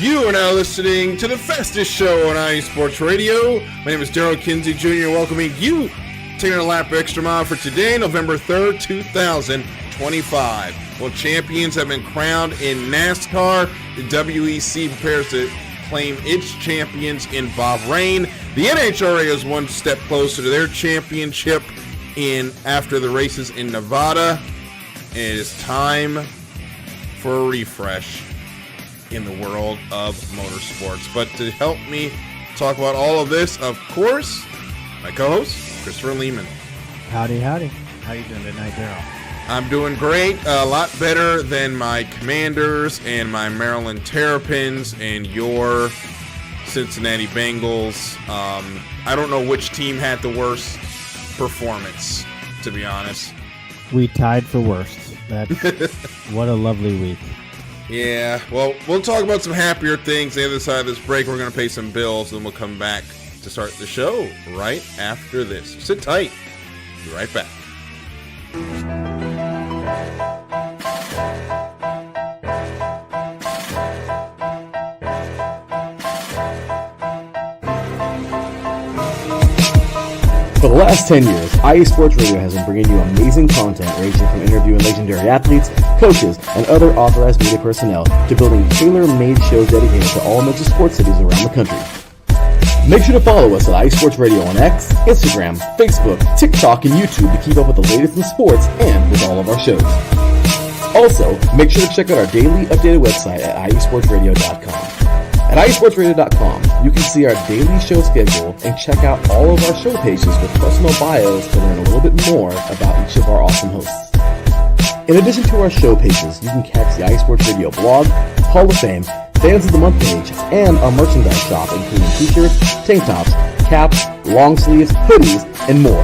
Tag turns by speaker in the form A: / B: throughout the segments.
A: You are now listening to the fastest show on IE Sports Radio. My name is Darryl Kinsey Jr. welcoming you taking a lap extra mile for today, November 3rd, 2025. Well, champions have been crowned in NASCAR. The WEC prepares to claim its champions in Bahrain. The NHRA is one step closer to their championship after the races in Nevada. And it is time for a refresh in the world of motorsports. But to help me talk about all of this, of course, my co-host, Christopher Lehman.
B: Howdy, howdy. How you doing tonight, Darryl?
A: I'm doing great. A lot better than my Commanders and my Maryland Terrapins and your Cincinnati Bengals. I don't know which team had the worst performance, to be honest.
B: We tied for worst. What a lovely week.
A: Yeah, well, we'll talk about some happier things. The other side of this break, we're going to pay some bills, and we'll come back to start the show right after this. Sit tight. Be right back.
C: For the last 10 years, IE Sports Radio has been bringing you amazing content ranging from interviewing legendary athletes, coaches, and other authorized media personnel to building tailor-made shows dedicated to all major sports cities around the country. Make sure to follow us at IE Sports Radio on X, Instagram, Facebook, TikTok, and YouTube to keep up with the latest in sports and with all of our shows. Also, make sure to check out our daily updated website at iesportsradio.com. At iesportsradio.com, you can see our daily show schedule and check out all of our show pages with personal bios to learn a little bit more about each of our awesome hosts. In addition to our show pages, you can catch the IE Sports Radio blog, Hall of Fame, Fans of the Month page, and our merchandise shop including t-shirts, tank tops, caps, long sleeves, hoodies, and more.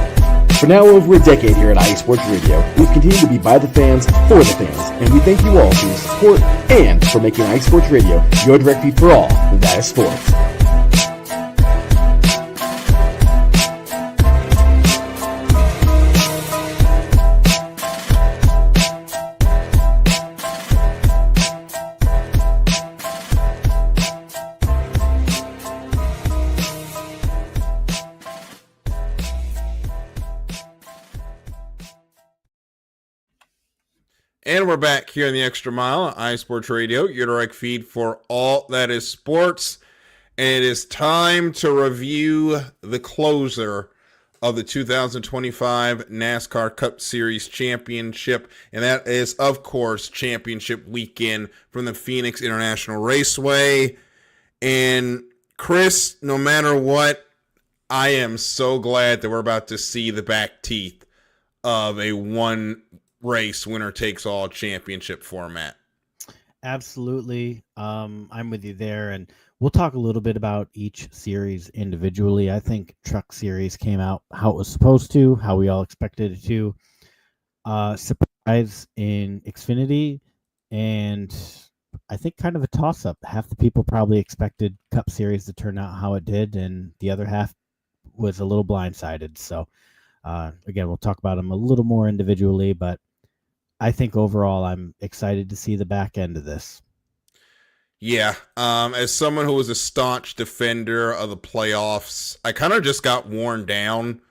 C: For now over a decade here at IE Sports Radio, we've continued to be by the fans, for the fans, and we thank you all for your support and for making IE Sports Radio your direct feed for all that is sports.
A: And we're back here in the Extra Mile on iSports Radio, your direct feed for all that is sports. And it is time to review the closer of the 2025 NASCAR Cup Series Championship. And that is, of course, championship weekend from the Phoenix International Raceway. And Chris, no matter what, I am so glad that we're about to see the back teeth of a one race winner takes all championship format.
B: Absolutely. I'm with you there, and we'll talk a little bit about each series individually. I think Truck Series came out how it was supposed to, how we all expected it to. Surprise in Xfinity, and I think kind of a toss-up. Half the people probably expected Cup Series to turn out how it did, and the other half was a little blindsided. So again, we'll talk about them a little more individually, but I think overall I'm excited to see the back end of this.
A: Yeah, as someone who was a staunch defender of the playoffs, I kind of just got worn down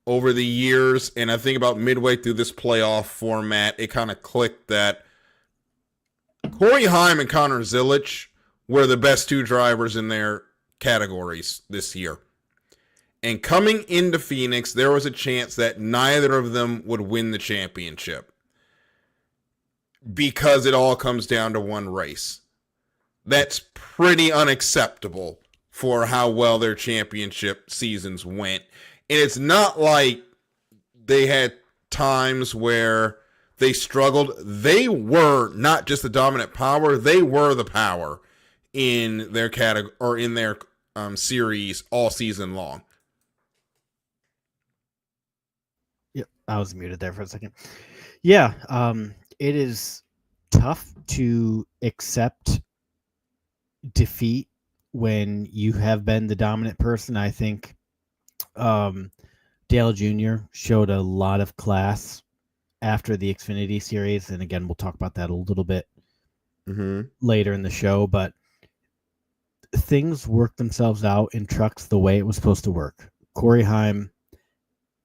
A: over the years, and I think about midway through this playoff format, it kind of clicked that Corey Heim and Connor Zilisch were the best two drivers in their categories this year. And coming into Phoenix, there was a chance that neither of them would win the championship because it all comes down to one race. That's pretty unacceptable for how well their championship seasons went. And it's not like they had times where they struggled. They were not just the dominant power, they were the power in their category or in their series all season long.
B: Yep, I was muted there for a second. Yeah, it is tough to accept defeat when you have been the dominant person. I think Dale Jr. showed a lot of class after the Xfinity series, and again, we'll talk about that a little bit later in the show, but things worked themselves out in trucks the way it was supposed to work. Corey Heim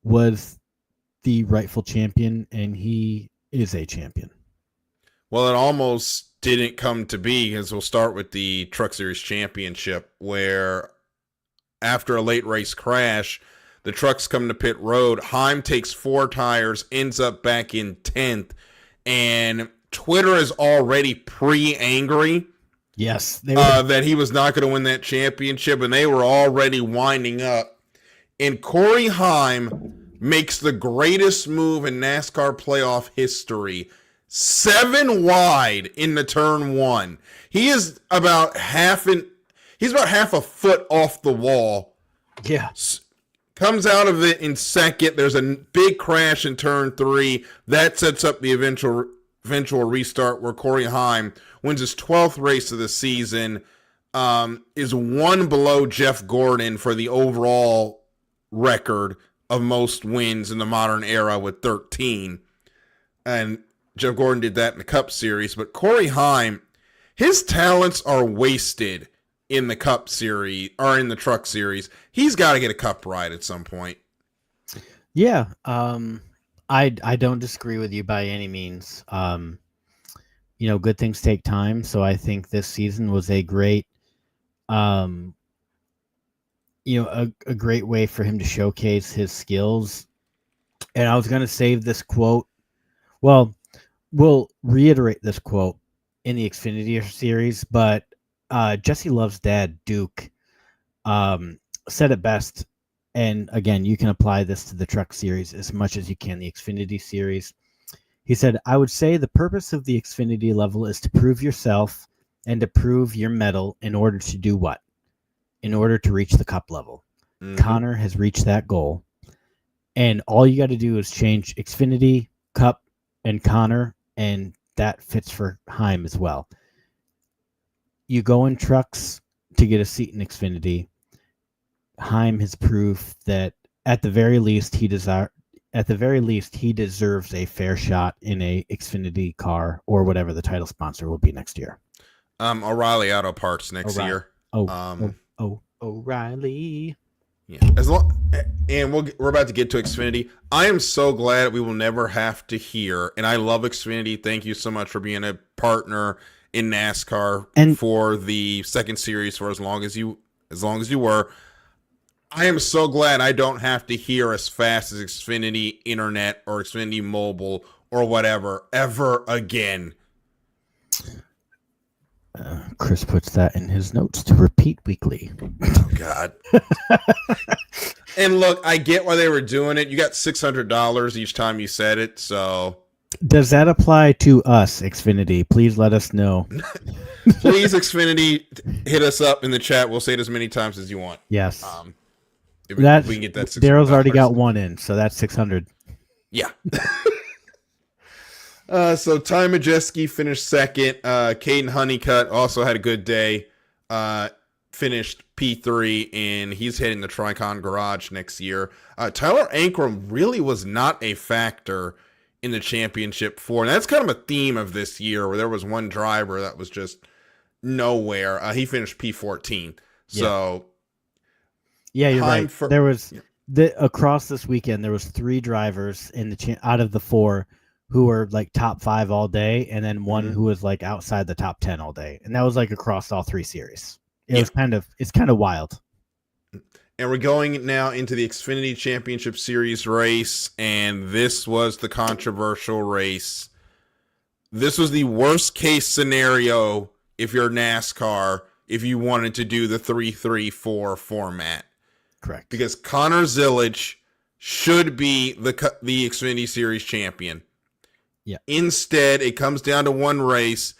B: was the rightful champion, and he is a champion.
A: Well, it almost didn't come to be, as we'll start with the Truck Series Championship, where after a late race crash, the trucks come to pit road. Heim takes 4 tires, ends up back in 10th, and Twitter is already pre-angry.
B: Yes.
A: That he was not going to win that championship, and they were already winding up. And Corey Heim makes the greatest move in NASCAR playoff history. 7 wide in the turn 1. He is about half a foot off the wall.
B: Yeah.
A: Comes out of it in second. There's a big crash in turn 3. That sets up the eventual restart where Corey Heim wins his 12th race of the season, is 1 below Jeff Gordon for the overall record of most wins in the modern era with 13. And Jeff Gordon did that in the Cup Series. But Corey Heim, his talents are wasted in the Cup Series or in the Truck Series. He's got to get a Cup ride at some point.
B: Yeah. I don't disagree with you by any means. Good things take time. So I think this season was a great, a great way for him to showcase his skills. And I was going to save this quote. Well, we'll reiterate this quote in the Xfinity Series, but Jesse Love's dad, Duke, said it best. And again, you can apply this to the Truck Series as much as you can the Xfinity Series. He said, I would say the purpose of the Xfinity level is to prove yourself and to prove your mettle in order to do what? In order to reach the Cup level. Mm-hmm. Connor has reached that goal. And all you got to do is change Xfinity, Cup, and Connor, and that fits for Heim as well. You go in trucks to get a seat in Xfinity. Heim has proved that at the very least he deserves a fair shot in a Xfinity car or whatever the title sponsor will be next year.
A: O'Reilly Auto Parts next year.
B: O'Reilly.
A: Yeah. We're about to get to Xfinity. I am so glad we will never have to hear, and I love Xfinity. Thank you so much for being a partner in NASCAR and for the second series for as long as you were. I am so glad I don't have to hear as fast as Xfinity Internet or Xfinity Mobile or whatever ever again.
B: Chris puts that in his notes to repeat weekly.
A: Oh, God. And look, I get why they were doing it. You got $600 each time you said it, so...
B: Does that apply to us, Xfinity? Please let us know.
A: Please, Xfinity, hit us up in the chat. We'll say it as many times as you want.
B: Yes.
A: If we can get that $600.
B: Darryl's already got one in, so that's 600.
A: Yeah. So Ty Majeski finished second. Caden Honeycutt also had a good day. Finished P3, and he's heading the Tricon Garage next year. Tyler Ankrum really was not a factor in the championship and that's kind of a theme of this year where there was one driver that was just nowhere. He finished P14. So
B: yeah, you're right. There was across this weekend there was 3 drivers in the out of the 4 who were like top 5 all day, and then one who was like outside the top 10 all day, and that was like across all 3 series. It's kind of wild.
A: And we're going now into the Xfinity Championship Series race, and this was the controversial race. This was the worst case scenario if you're NASCAR, if you wanted to do the 3-3-4 format.
B: Correct.
A: Because Connor Zillage should be the Xfinity Series champion.
B: Yeah.
A: Instead, it comes down to one race.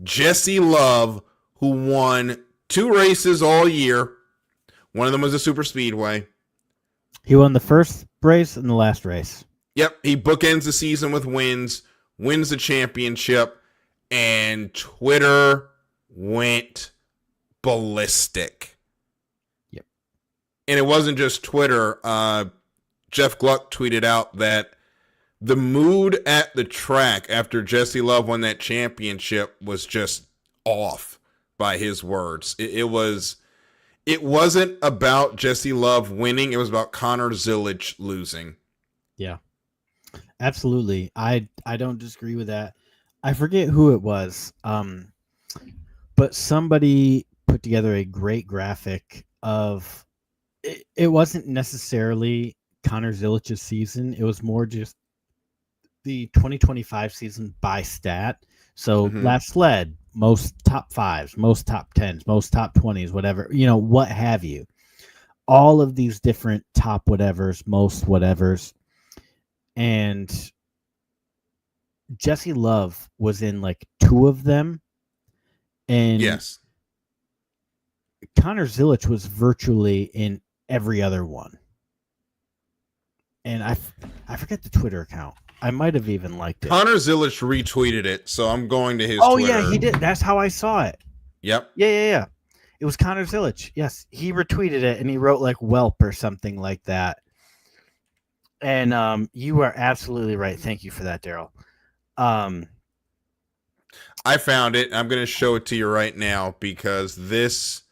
A: Jesse Love, who won 2 races all year. One of them was a super speedway.
B: He won the first race and the last race.
A: Yep. He bookends the season with wins the championship, and Twitter went ballistic.
B: Yep.
A: And it wasn't just Twitter. Jeff Gluck tweeted out that the mood at the track after Jesse Love won that championship was just off. by his words. It wasn't about Jesse Love winning. It was about Connor Zilic losing.
B: Yeah, absolutely. I don't disagree with that. I forget who it was, but somebody put together a great graphic of it wasn't necessarily Connor Zilic's season. It was more just the 2025 season by stat. So last sled, most top fives, most top tens, most top 20s, whatever, what have you. All of these different top whatevers, most whatevers. And Jesse Love was in like two of them. And
A: yes,
B: Connor Zilic was virtually in every other one. And I forget the Twitter account. I might have even liked it.
A: Connor Zilic retweeted it, so I'm going to his
B: Twitter.
A: Yeah,
B: he did. That's how I saw it.
A: Yep.
B: Yeah. It was Connor Zilic. Yes, he retweeted it, and he wrote like whelp or something like that. And you are absolutely right. Thank you for that, Darryl.
A: I found it. I'm going to show it to you right now because this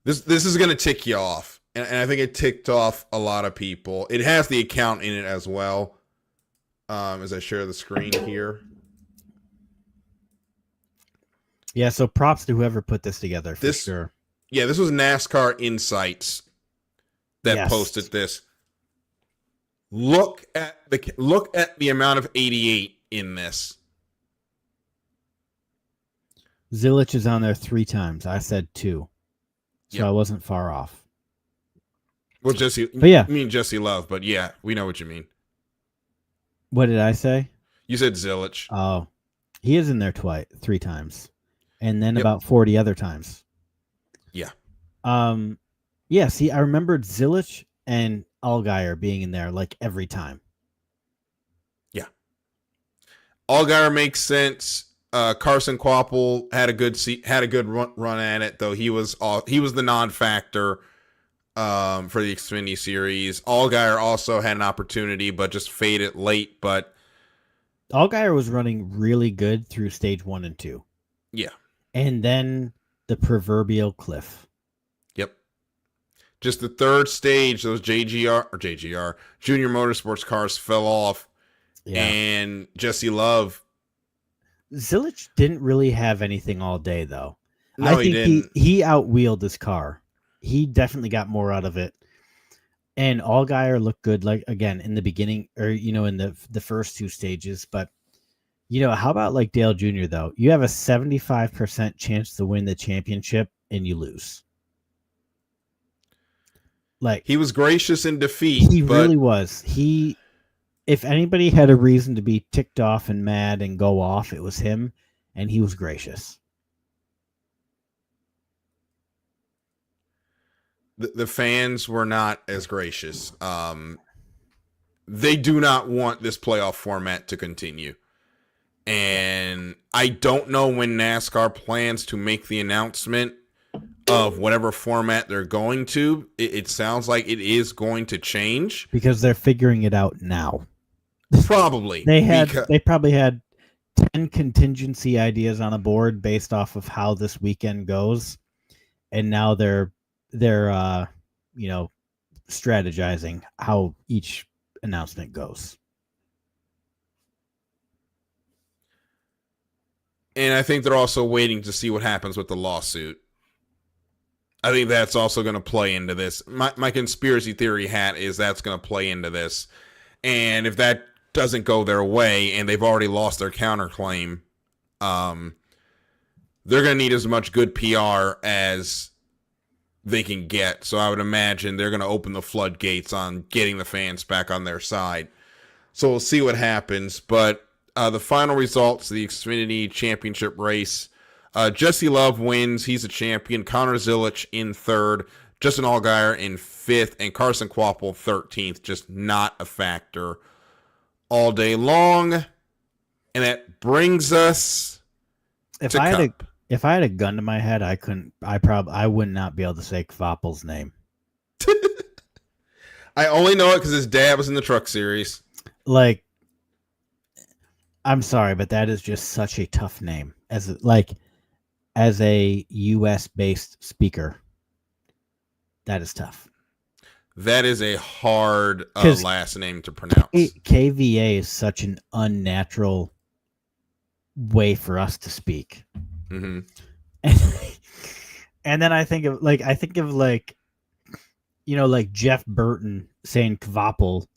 A: is going to tick you off. And I think it ticked off a lot of people. It has the account in it as well. As I share the screen here.
B: Yeah, so props to whoever put this together for sure.
A: Yeah, this was NASCAR Insights that posted this. Look at the amount of 88 in this.
B: Zilic is on there 3 times. I said 2. So I wasn't far off.
A: Well, Jesse,
B: I
A: mean Jesse Love, but yeah, we know what you mean.
B: What did I say?
A: You said Zilic.
B: Oh, he is in there 3 times, and then about 40 other times.
A: Yeah.
B: Yeah. See, I remembered Zilic and Allgaier being in there like every time.
A: Yeah. Allgaier makes sense. Carson Kvapil had a good run at it, though he was the non-factor for the Xfinity Series. Allgaier also had an opportunity, but just faded late. But
B: Allgaier was running really good through stage 1 and 2.
A: Yeah,
B: and then the proverbial cliff.
A: Yep. Just the third stage, those JGR Junior Motorsports cars fell off, and Jesse Love.
B: Zilic didn't really have anything all day, though.
A: No,
B: he didn't. He outwheeled his car. He definitely got more out of it. And Allgaier looked good, like again in the beginning, or in the first 2 stages. But how about like Dale Jr. though? You have a 75% chance to win the championship, and you lose. Like
A: he was gracious in defeat.
B: He really was. If anybody had a reason to be ticked off and mad and go off, it was him, and he was gracious.
A: The fans were not as gracious. They do not want this playoff format to continue. And I don't know when NASCAR plans to make the announcement of whatever format they're going to. It sounds like it is going to change.
B: Because they're figuring it out now.
A: Probably.
B: They probably had 10 contingency ideas on a board based off of how this weekend goes. And now they're strategizing how each announcement goes.
A: And I think they're also waiting to see what happens with the lawsuit. I think that's also going to play into this. My conspiracy theory hat is that's going to play into this. And if that doesn't go their way and they've already lost their counterclaim, they're going to need as much good PR as they can get. So I would imagine they're going to open the floodgates on getting the fans back on their side. So we'll see what happens. But the final results of the Xfinity Championship race, Jesse Love wins. He's a champion. Connor Zilic in third. Justin Allgaier in fifth. And Carson Kvapil 13th. Just not a factor all day long. And that brings us
B: If
A: to
B: I had
A: Cup.
B: If I had a gun to my head, I would not be able to say Kvapil's name.
A: I only know it because his dad was in the Truck Series.
B: Like, I'm sorry, but that is just such a tough name. as a U.S. based speaker, that is tough.
A: That is a hard
B: 'Cause
A: last name to pronounce.
B: KVA is such an unnatural way for us to speak.
A: Mm-hmm.
B: And then I think of like Jeff Burton saying Kvapel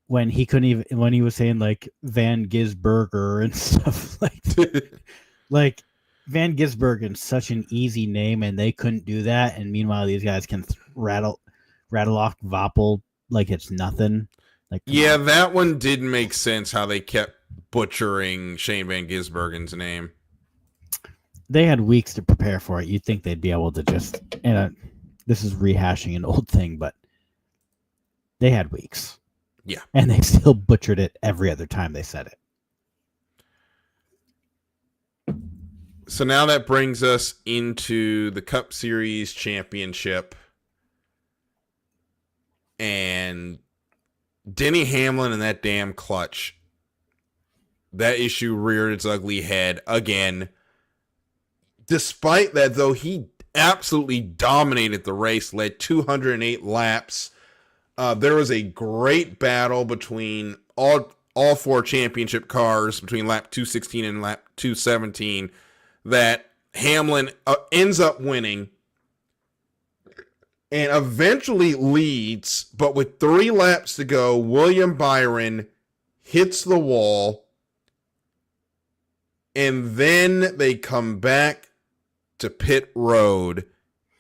B: when he couldn't even, when he was saying like Van Gisberger and stuff like that. Like Van Gisbergen is such an easy name and they couldn't do that, and meanwhile these guys can rattle off Kvapel like it's nothing. Like,
A: yeah, that one didn't make sense how they kept butchering Shane Van Gisbergen's name.
B: They had weeks to prepare for it. You'd think they'd be able to just, this is rehashing an old thing, but they had weeks.
A: Yeah.
B: And they still butchered it every other time they said it.
A: So now that brings us into the Cup Series championship. And Denny Hamlin and that damn clutch. That issue reared its ugly head again. Despite that, though, he absolutely dominated the race, led 208 laps. There was a great battle between all four championship cars between lap 216 and lap 217 that Hamlin ends up winning and eventually leads, but with 3 laps to go, William Byron hits the wall, and then they come back to pit road,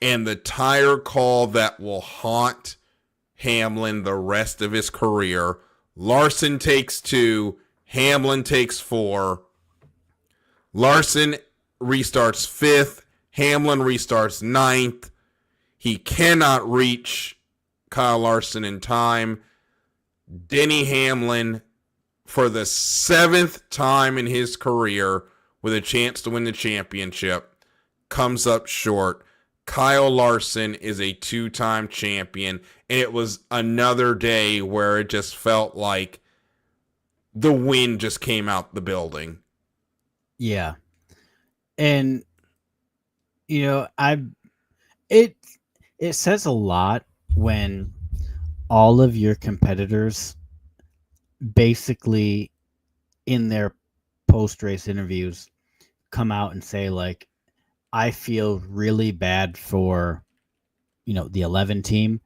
A: and the tire call that will haunt Hamlin the rest of his career. Larson takes 2, Hamlin takes 4. Larson restarts 5th, Hamlin restarts 9th. He cannot reach Kyle Larson in time. Denny Hamlin, for the 7th time in his career with a chance to win the championship, comes up short. Kyle Larson is a 2-time champion, and it was another day where it just felt like the wind just came out the building.
B: Yeah. And, it says a lot when all of your competitors basically in their post-race interviews come out and say, like, I feel really bad for, the 11 team.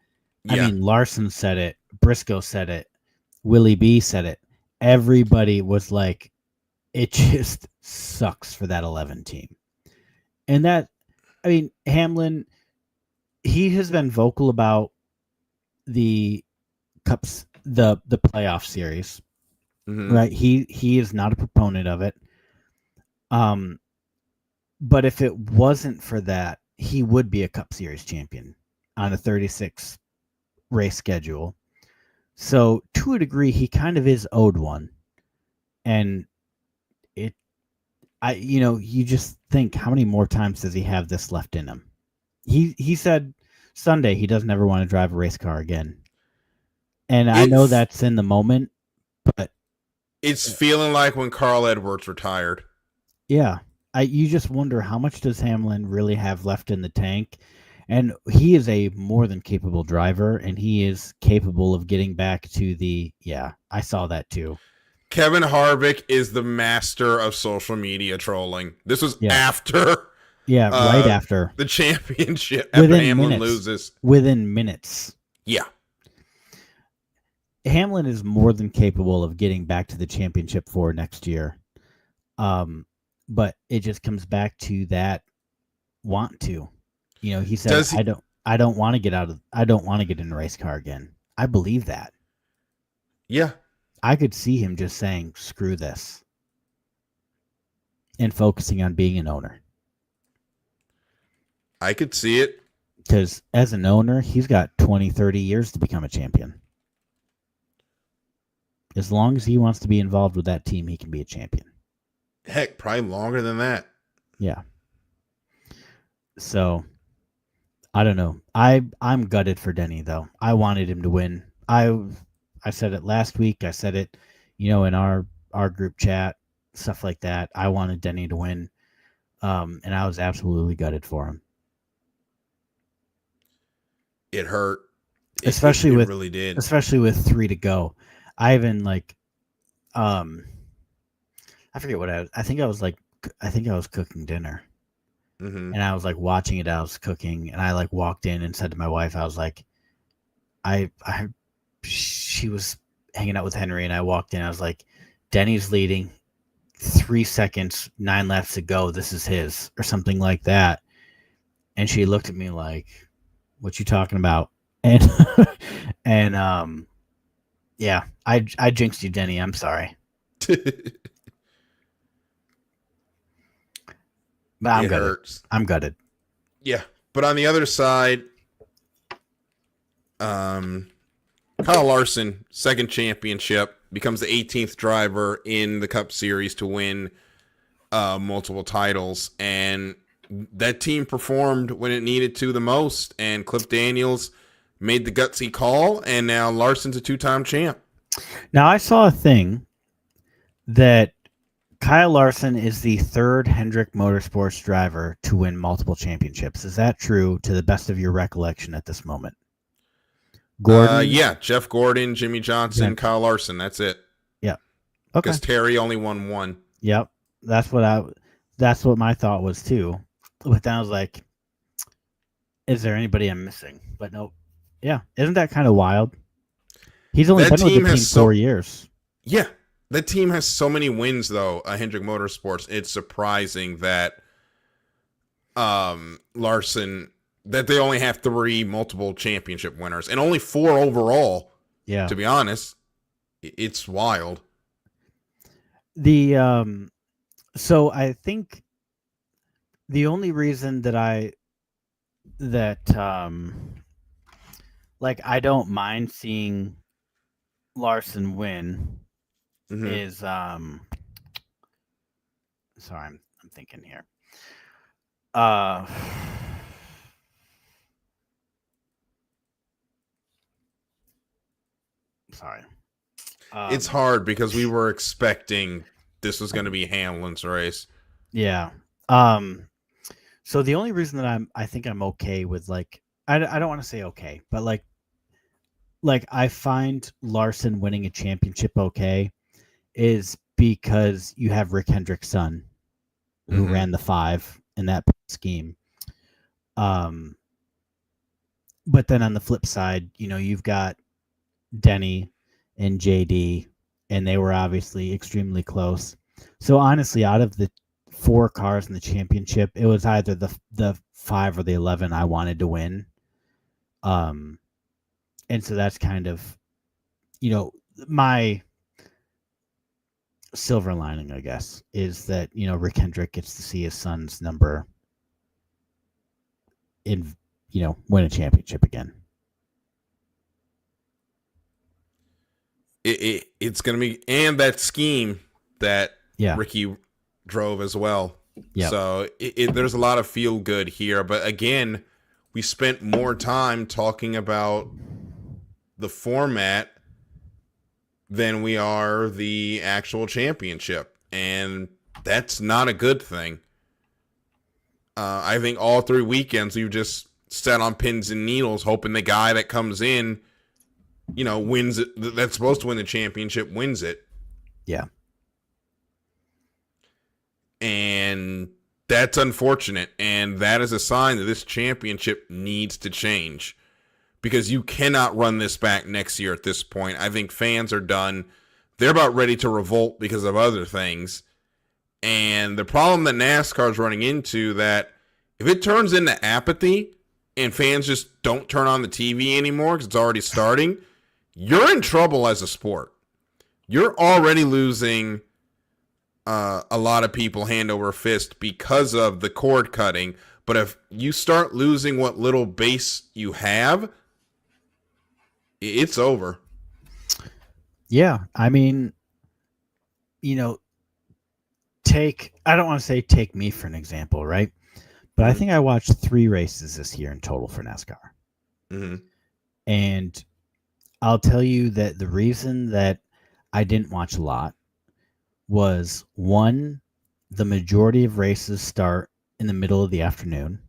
B: Yeah. I mean, Larson said it, Briscoe said it, Willie B said it. Everybody was like, it just sucks for that 11 team. And that, I mean, Hamlin, he has been vocal about the Cups, the playoff series, right? He is not a proponent of it. But if it wasn't for that, he would be a Cup Series champion on a 36 race schedule. So to a degree, he kind of is owed one. And you just think, how many more times does he have this left in him? He said Sunday he doesn't ever want to drive a race car again. And I know that's in the moment, but
A: it's feeling like when Carl Edwards retired.
B: Yeah. You just wonder, how much does Hamlin really have left in the tank? And he is a more than capable driver, and he is capable of getting back to I saw that too.
A: Kevin Harvick is the master of social media trolling. This was after.
B: Yeah, right after.
A: The championship, after Hamlin loses.
B: Within minutes.
A: Yeah.
B: Hamlin is more than capable of getting back to the championship for next year. But it just comes back to that want to. He said, I don't want to get in a race car again. I believe that.
A: Yeah.
B: I could see him just saying, screw this, and focusing on being an owner.
A: I could see it.
B: Because as an owner, he's got 20, 30 years to become a champion. As long as he wants to be involved with that team, he can be a champion.
A: Heck, probably longer than that.
B: Yeah. So, I don't know. I'm gutted for Denny, though. I wanted him to win. I said it last week. I said it, in our group chat, stuff like that. I wanted Denny to win. And I was absolutely gutted for him.
A: It hurt.
B: Especially
A: it
B: with
A: really did.
B: Especially with 3 to go. I even I forget what I think I was cooking dinner.
A: Mm-hmm.
B: And I was watching it. I was cooking, and I walked in and said to my wife, I was like, she was hanging out with Henry, and I walked in. I was like, Denny's leading, 3 seconds, 9 laps to go. This is his, or something like that. And she looked at me like, "What you talking about?" And and yeah, I jinxed you, Denny. I'm sorry, but I'm gutted.
A: Hurts.
B: I'm gutted.
A: Yeah, but on the other side, Kyle Larson, second championship, becomes the 18th driver in the Cup Series to win multiple titles, and that team performed when it needed to the most, and Cliff Daniels made the gutsy call, and now Larson's a 2-time champ.
B: Now, I saw a thing that Kyle Larson is the 3rd Hendrick Motorsports driver to win multiple championships. Is that true, to the best of your recollection at this moment?
A: Gordon? Yeah, Jeff Gordon, Jimmy Johnson,
B: Yeah.
A: Kyle Larson. That's it.
B: Yeah. Okay.
A: Because Terry only won 1.
B: Yep. That's what my thought was too. But then I was like, is there anybody I'm missing? But nope. Yeah. Isn't that kind of wild? He's only been with the team 4 years.
A: Yeah. That team has so many wins, though, Hendrick Motorsports. It's surprising that Larson, that they only have 3 multiple championship winners and only 4 overall.
B: Yeah.
A: To be honest, it's wild.
B: So I think the only reason that I don't mind seeing Larson win is sorry, I'm thinking here. Sorry.
A: It's hard because we were expecting this was going to be Hamlin's race.
B: Yeah. So the only reason that I think I'm okay with I don't want to say okay, but I find Larson winning a championship okay is because you have Rick Hendrick's son who ran the 5 in that scheme. But then on the flip side, you've got Denny and JD, and they were obviously extremely close. So honestly, out of the 4 cars in the championship, it was either the 5 or the 11 I wanted to win. And so that's kind of, my silver lining, I guess, is that, Rick Hendrick gets to see his son's number in, win a championship again.
A: It's going to be, and that scheme that Ricky drove as well.
B: Yep.
A: So there's a lot of feel good here. But again, we spent more time talking about the format than we are the actual championship. And that's not a good thing. I think all 3 weekends we've just sat on pins and needles hoping the guy that comes in, wins it, that's supposed to win the championship, wins it.
B: Yeah.
A: And that's unfortunate. And that is a sign that this championship needs to change. Because you cannot run this back next year at this point. I think fans are done. They're about ready to revolt because of other things. And the problem that NASCAR is running into, that if it turns into apathy and fans just don't turn on the TV anymore because it's already starting, you're in trouble as a sport. You're already losing a lot of people hand over fist because of the cord cutting. But if you start losing what little base you have, it's over.
B: Yeah. I mean, I don't want to say take me for an example, right? But I think I watched 3 races this year in total for NASCAR.
A: Mm-hmm.
B: And I'll tell you that the reason that I didn't watch a lot was, 1, the majority of races start in the middle of the afternoon,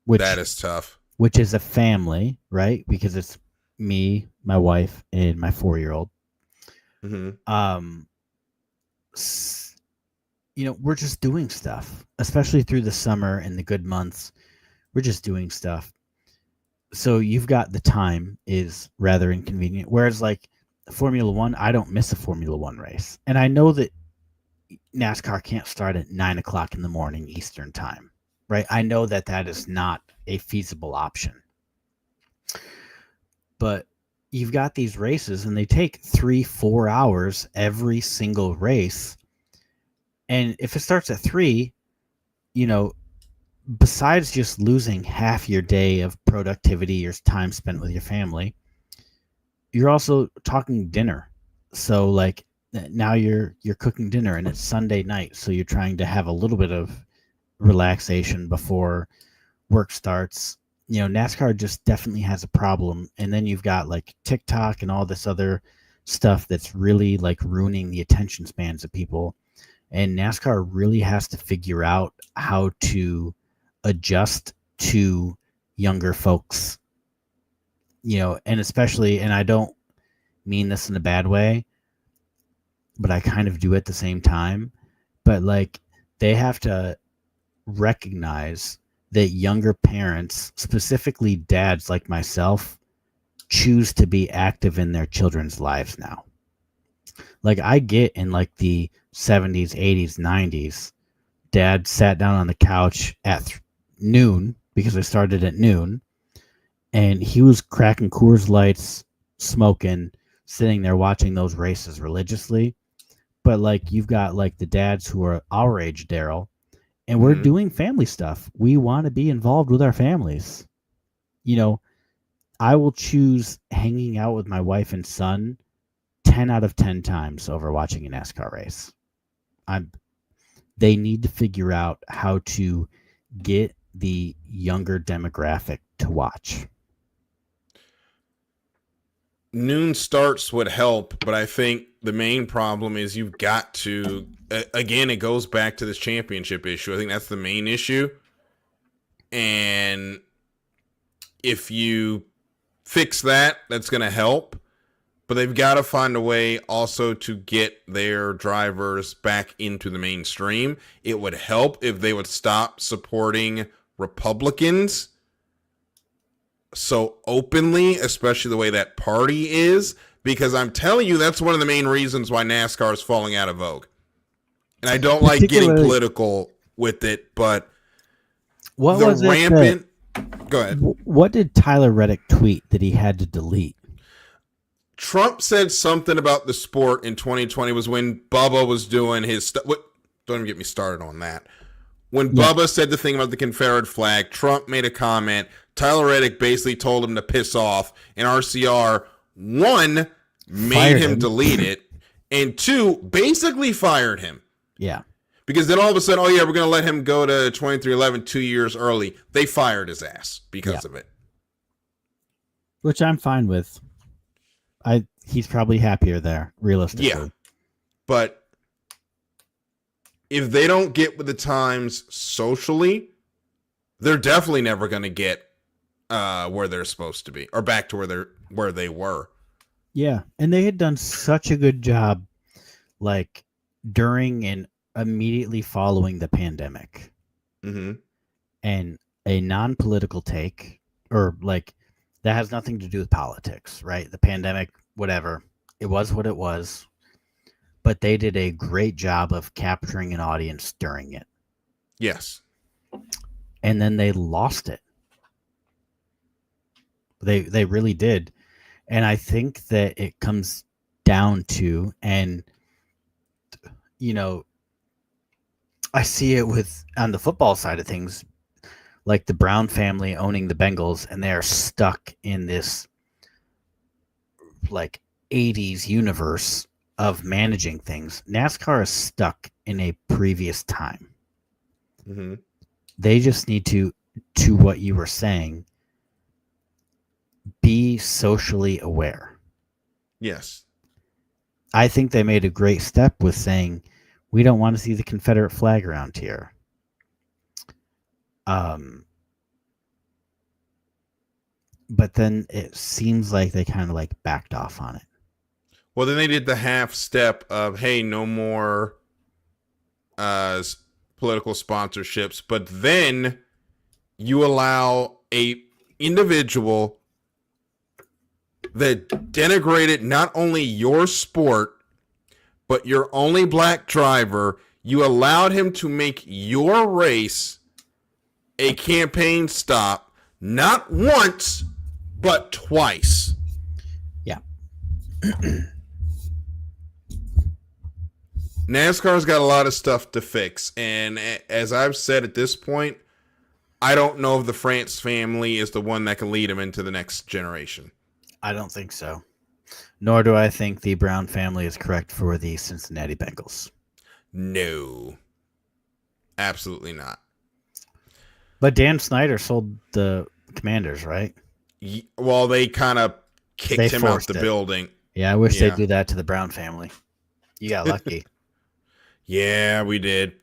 B: which
A: That is tough.
B: Which is a family, right? Because it's me, my wife, and my 4-year-old.
A: Mm-hmm.
B: We're just doing stuff, especially through the summer and the good months. We're just doing stuff. So you've got the time is rather inconvenient. Whereas like Formula One, I don't miss a Formula One race. And I know that NASCAR can't start at 9 o'clock in the morning Eastern time, right? I know that that is not a feasible option. But you've got these races and they take 3-4 hours every single race. And if it starts at 3, besides just losing half your day of productivity or time spent with your family, you're also talking dinner. So like now you're cooking dinner and it's Sunday night, so you're trying to have a little bit of relaxation before work starts. NASCAR just definitely has a problem. And then you've got like TikTok and all this other stuff that's really like ruining the attention spans of people. And NASCAR really has to figure out how to adjust to younger folks, and especially, and I don't mean this in a bad way, but I kind of do at the same time. But like, they have to recognize that younger parents, specifically dads like myself, choose to be active in their children's lives now. Like I get in like the 70s, 80s, 90s, dad sat down on the couch at noon because I started at noon, and he was cracking Coors Lights, smoking, sitting there watching those races religiously. But like you've got like the dads who are our age, Darryl, and we're doing family stuff. We want to be involved with our families. I will choose hanging out with my wife and son 10 out of 10 times over watching a NASCAR race. They need to figure out how to get the younger demographic to watch.
A: Noon starts would help, but I think the main problem is you've got to, again, it goes back to this championship issue. I think that's the main issue. And if you fix that, that's going to help. But they've got to find a way also to get their drivers back into the mainstream. It would help if they would stop supporting Republicans so openly, especially the way that party is, because I'm telling you, that's one of the main reasons why NASCAR is falling out of vogue. And I don't like getting political with it, but
B: what the was rampant...
A: Go ahead.
B: What did Tyler Reddick tweet that he had to delete?
A: Trump said something about the sport in 2020 was when Bubba was doing his stuff. Don't even get me started on that. When Bubba said the thing about the Confederate flag, Trump made a comment. Tyler Reddick basically told him to piss off, and RCR, 1, made him delete it, and 2, basically fired him.
B: Yeah.
A: Because then all of a sudden, we're going to let him go to 2311 2 years early. They fired his ass because of it.
B: Which I'm fine with. He's probably happier there, realistically.
A: Yeah. But if they don't get with the times socially, they're definitely never going to get where they're supposed to be, or back to where they were.
B: Yeah, and they had done such a good job, like during and immediately following the pandemic, and a non-political take, or like that has nothing to do with politics, right? The pandemic, whatever, it was what it was, but they did a great job of capturing an audience during it.
A: Yes.
B: And then they lost it. They really did. And I think that it comes down to, and I see it with on the football side of things, like the Brown family owning the Bengals, and they're stuck in this like 80s universe of managing things. NASCAR is stuck in a previous time. They just need to what you were saying, be socially aware.
A: Yes.
B: I think they made a great step with saying, we don't want to see the Confederate flag around here. But then it seems like they kind of like backed off on it.
A: Well, then they did the half step of, hey, no more political sponsorships, but then you allow a individual that denigrated not only your sport, but your only black driver. You allowed him to make your race a campaign stop, not once, but twice.
B: Yeah.
A: NASCAR's got a lot of stuff to fix, and as I've said at this point, I don't know if the France family is the one that can lead them into the next generation.
B: I don't think so. Nor do I think the Brown family is correct for the Cincinnati Bengals.
A: No. Absolutely not.
B: But Dan Snyder sold the Commanders, right?
A: Well, they kind of kicked him out the building.
B: Yeah, I wish they'd do that to the Brown family. You got lucky.
A: Yeah, we did.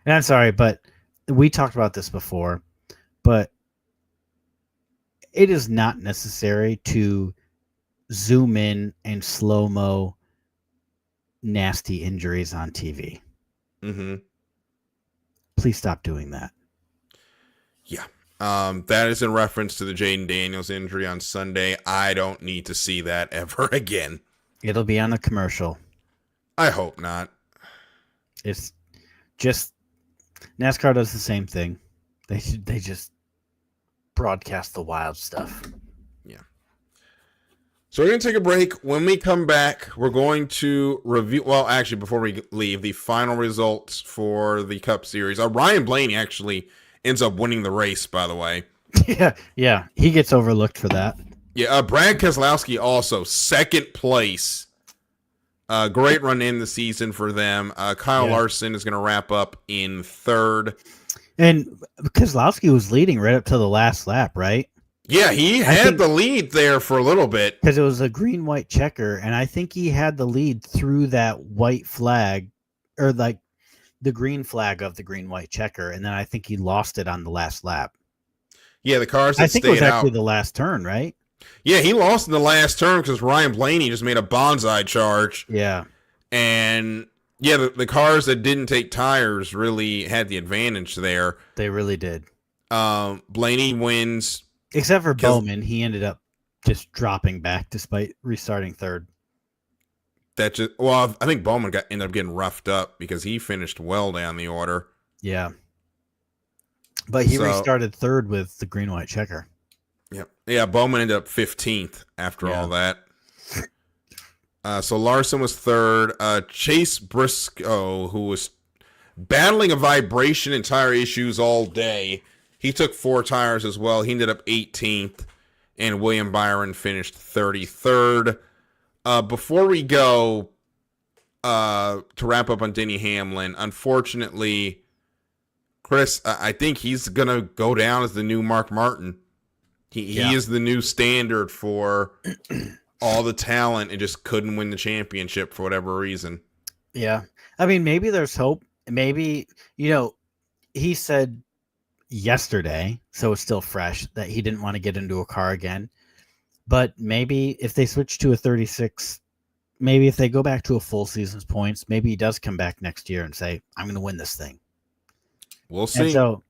B: And I'm sorry, but we talked about this before, but it is not necessary to zoom in and slow-mo nasty injuries on TV.
A: Mm-hmm.
B: Please stop doing that.
A: Yeah. That is in reference to the Jaden Daniels injury on Sunday. I don't need to see that ever again.
B: It'll be on a commercial.
A: I hope not.
B: It's just NASCAR does the same thing. They just broadcast the wild stuff.
A: Yeah. So we're going to take a break. When we come back, we're going to review, well, actually, before we leave, the final results for the Cup Series. Ryan Blaney actually ends up winning the race, by the way.
B: Yeah. He gets overlooked for that.
A: Yeah, Brad Keselowski also, second place. Great run in the season for them. Kyle Larson is going to wrap up in third.
B: And Keselowski was leading right up to the last lap, right?
A: Yeah, he had the lead there for a little bit.
B: Because it was a green-white checker, and I think he had the lead through that white flag, or like the green flag of the green-white checker, and then I think he lost it on the last lap.
A: Yeah, the cars that
B: I think it was
A: stayed
B: actually
A: out.
B: the last turn, right?
A: Yeah, he lost in the last turn because Ryan Blaney just made a bonsai charge.
B: Yeah.
A: And, yeah, the cars that didn't take tires really had the advantage there.
B: They really did.
A: Blaney wins.
B: Except for Bowman, he ended up just dropping back despite restarting third.
A: I think Bowman ended up getting roughed up because he finished well down the order.
B: Yeah. But he restarted third with the green-white checker.
A: Yeah, Bowman ended up 15th after all that. So Larson was third. Chase Briscoe, who was battling a vibration and tire issues all day, he took 4 tires as well. He ended up 18th, and William Byron finished 33rd. Before we go to wrap up on Denny Hamlin, unfortunately, Chris, I think he's going to go down as the new Mark Martin. He is the new standard for all the talent and just couldn't win the championship for whatever reason.
B: Yeah. I mean, maybe there's hope. Maybe, he said yesterday, so it's still fresh, that he didn't want to get into a car again. But maybe if they switch to a 36, maybe if they go back to a full season's points, maybe he does come back next year and say, I'm going to win this thing.
A: We'll see.
B: And so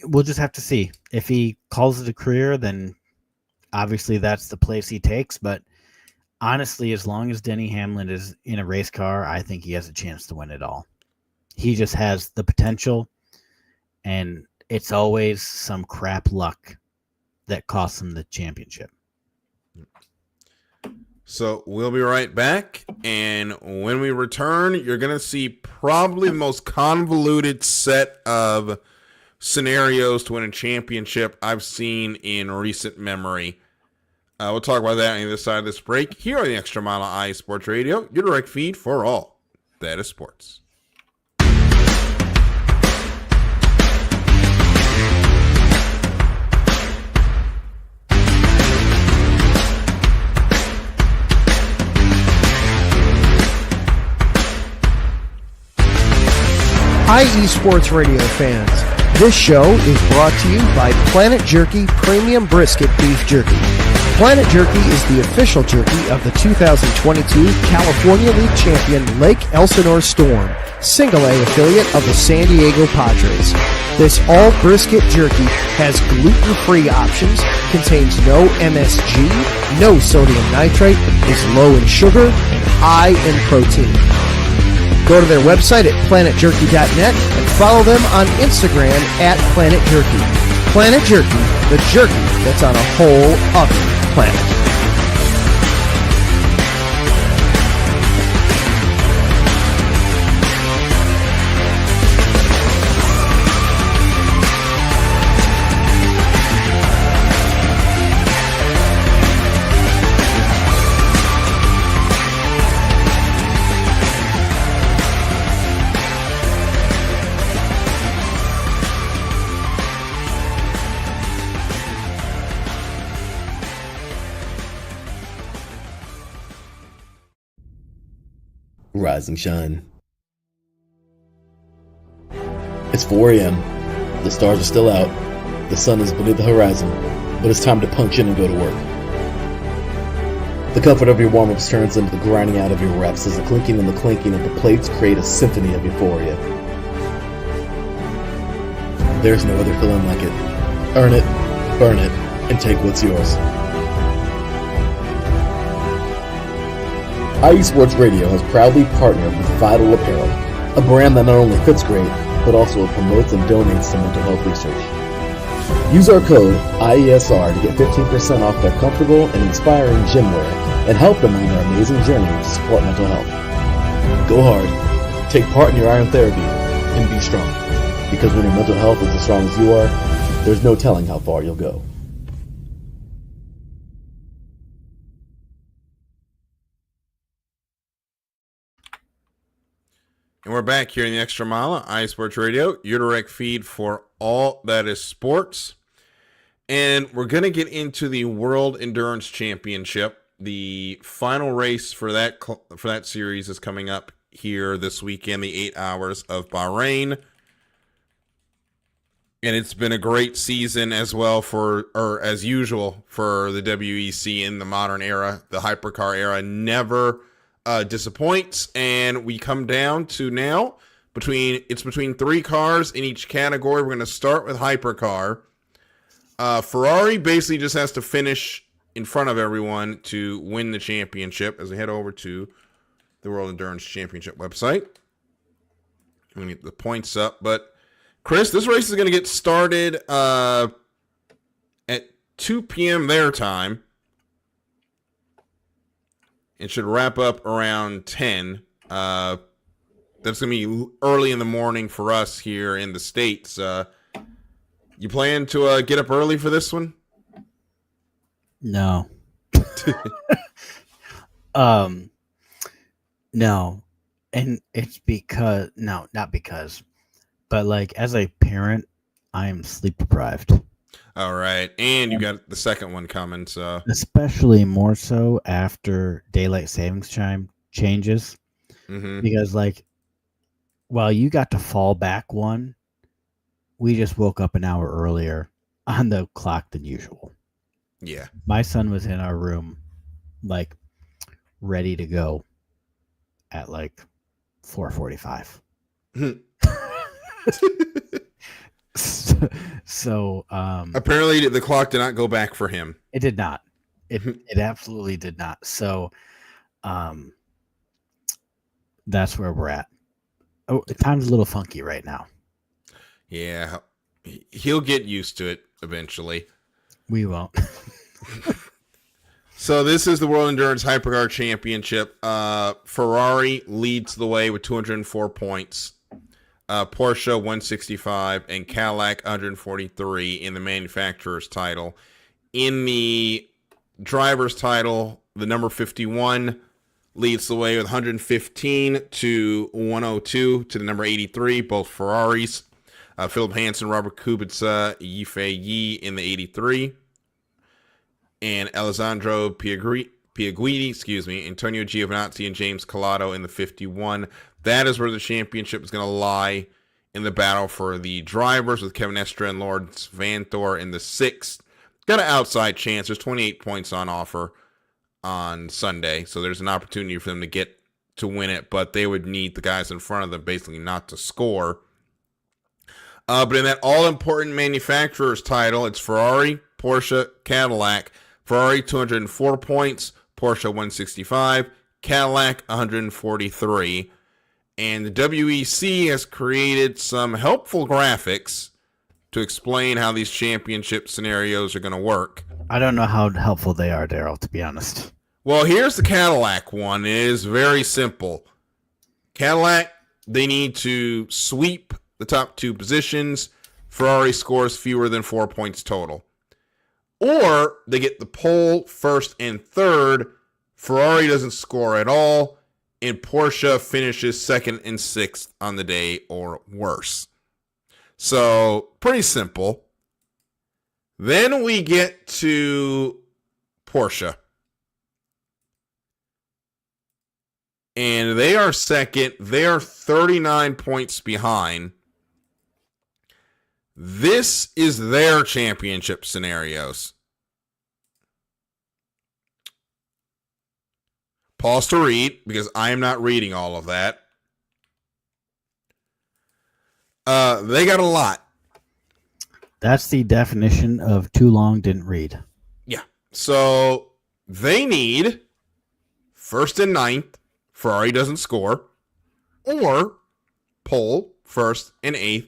B: we'll just have to see. If he calls it a career, then obviously that's the place he takes. But honestly, as long as Denny Hamlin is in a race car, I think he has a chance to win it all. He just has the potential, and it's always some crap luck that costs him the championship.
A: So we'll be right back, and when we return, you're going to see probably the most convoluted set of scenarios to win a championship I've seen in recent memory. We'll talk about that on the other side of this break here on the Extra Mile of iSports Radio, your direct feed for all that is sports.
D: Hi, esports radio fans. This show is brought to you by Planet Jerky Premium Brisket Beef Jerky. Planet Jerky is the official jerky of the 2022 California League champion Lake Elsinore Storm, single A affiliate of the San Diego Padres. This all brisket jerky has gluten-free options, contains no MSG, no sodium nitrate, is low in sugar, and high in protein. Go to their website at planetjerky.net and follow them on Instagram at Planet Jerky. Planet Jerky, the jerky that's on a whole other planet.
C: Rise and shine. It's 4 a.m. The stars are still out. The sun is beneath the horizon, but it's time to punch in and go to work. The comfort of your warm-ups turns into the grinding out of your reps as the clinking and the clanking of the plates create a symphony of euphoria. There's no other feeling like it. Earn it, burn it, and take what's yours. IE Sports Radio has proudly partnered with Vital Apparel, a brand that not only fits great, but also promotes and donates to mental health research. Use our code IESR to get 15% off their comfortable and inspiring gym wear and help them on their amazing journey to support mental health. Go hard, take part in your iron therapy, and be strong. Because when your mental health is as strong as you are, there's no telling how far you'll go.
A: And we're back here in the Extra Mile on iSports Radio, your direct feed for all that is sports. And we're going to get into the World Endurance Championship. The final race for that series is coming up here this weekend, the 8 Hours of Bahrain. And it's been a great season as well as usual for the WEC in the modern era. The hypercar era never disappoints, and we come down to now between 3 cars in each category. We're going to start with hypercar. Ferrari basically just has to finish in front of everyone to win the championship. As we head over to the World Endurance Championship website, I'm going to get the points up. But Chris, this race is going to get started at 2 p.m. their time. It should wrap up around 10. That's going to be early in the morning for us here in the States. You plan to get up early for this one?
B: No. No. And it's because, no, not because, but like as a parent, I am sleep deprived.
A: All right. And you got the second one coming, so.
B: Especially more so after daylight savings time changes.
A: Mm-hmm.
B: Because, like, while you got to fall back one, we just woke up an hour earlier on the clock than usual.
A: Yeah.
B: My son was in our room, like, ready to go at, like, 4:45. So
A: apparently the clock did not go back for him.
B: It did not. It absolutely did not. So that's where we're at. Oh, the time's a little funky right now.
A: Yeah, he'll get used to it eventually.
B: We won't.
A: So this is the World Endurance Hypercar Championship. Ferrari leads the way with 204 points. Porsche 165 and Cadillac 143 in the manufacturer's title. In the driver's title, the number 51 leads the way with 115 to 102 to the number 83, both Ferraris. Philip Hansen, Robert Kubica, Yifei Yi in the 83. And Alessandro Piaguidi, Antonio Giovinazzi and James Collado in the 51. That is where the championship is going to lie in the battle for the drivers with Kevin Estre and Lawrence Vanthor in the 6th. Got an outside chance. There's 28 points on offer on Sunday, so there's an opportunity for them to get to win it, but they would need the guys in front of them basically not to score. But in that all-important manufacturer's title, it's Ferrari, Porsche, Cadillac. Ferrari 204 points, Porsche 165, Cadillac 143. And the WEC has created some helpful graphics to explain how these championship scenarios are going to work.
B: I don't know how helpful they are, Darryl, to be honest.
A: Well, here's the Cadillac one. It is very simple. Cadillac, they need to sweep the top 2 positions. Ferrari scores fewer than 4 points total. Or they get the pole, 1st and 3rd. Ferrari doesn't score at all. And Porsche finishes 2nd and 6th on the day or worse. So, pretty simple. Then we get to Porsche. And they are 2nd. They are 39 points behind. This is their championship scenarios. Pause to read, because I am not reading all of that. They got a lot.
B: That's the definition of too long, didn't read.
A: Yeah. So they need 1st and 9th, Ferrari doesn't score, or pole, 1st and 8th,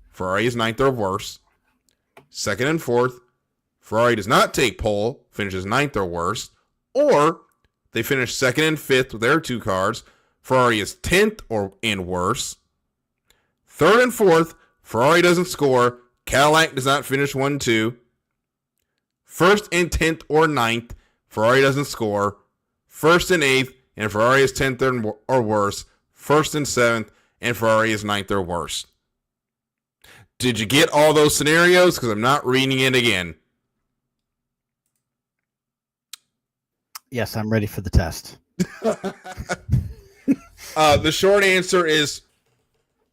A: Ferrari is 9th or worse, 2nd and 4th, Ferrari does not take pole, finishes 9th or worse, or they finish 2nd and 5th with their 2 cars, Ferrari is 10th or and worse, 3rd and 4th, Ferrari doesn't score, Cadillac does not finish 1-2, 1st and 10th or 9th, Ferrari doesn't score, 1st and 8th, and Ferrari is 10th or worse, 1st and 7th, and Ferrari is 9th or worse. Did you get all those scenarios? Because I'm not reading it again.
B: Yes, I'm ready for the test.
A: The short answer is